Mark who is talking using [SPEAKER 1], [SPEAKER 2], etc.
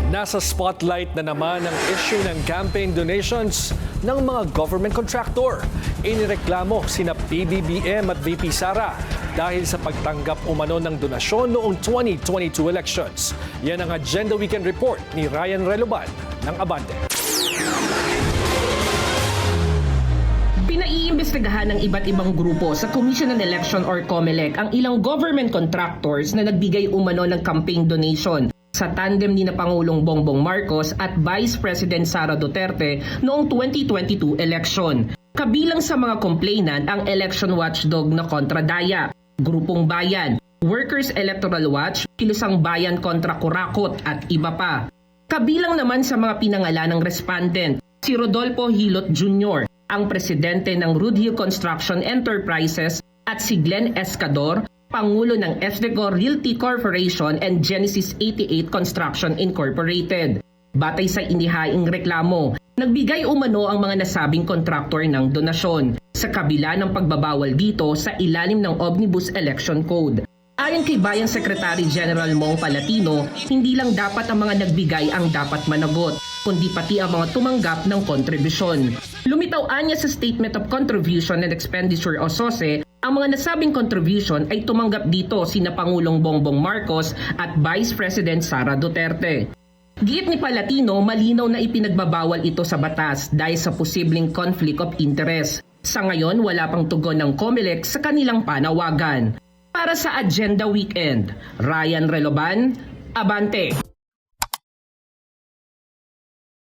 [SPEAKER 1] Nasa spotlight na naman ang issue ng campaign donations ng mga government contractor. Inireklamo sina PBBM at VP Sara dahil sa pagtanggap umano ng donasyon noong 2022 elections. Yan ang Agenda Weekend Report ni Ryan Reloban ng Abante.
[SPEAKER 2] Pinaiimbestigahan ng iba't ibang grupo sa Commission on Election or COMELEC ang ilang government contractors na nagbigay umano ng campaign donation sa tandem ni na Pangulong Bongbong Marcos at Vice President Sara Duterte noong 2022 election. Kabilang sa mga complainant ang election watchdog na Kontradaya, Grupong Bayan, Workers Electoral Watch, Kilusang Bayan kontra Kurakot at iba pa. Kabilang naman sa mga pinangalan ng respondent, si Rodolfo Hilot Jr., ang presidente ng Rudhill Construction Enterprises at si Glenn Escador, Pangulo ng Esdecor Realty Corporation and Genesis 88 Construction Incorporated. Batay sa inihaing reklamo, nagbigay umano ang mga nasabing kontraktor ng donasyon sa kabila ng pagbabawal dito sa ilalim ng Omnibus Election Code. Ayon kay Bayan Secretary General Mong Palatino, hindi lang dapat ang mga nagbigay ang dapat managot, kundi pati ang mga tumanggap ng kontribusyon. Lumitaw niya sa Statement of Contribution and Expenditure o SOSE, ang mga nasabing contribution ay tumanggap dito sina Pangulong Bongbong Marcos at Vice President Sara Duterte. Giit ni Palatino, malinaw na ipinagbabawal ito sa batas dahil sa posibleng conflict of interest. Sa ngayon, wala pang tugon ng COMELEC sa kanilang panawagan. Para sa Agenda Weekend, Ryan Reloban, Abante.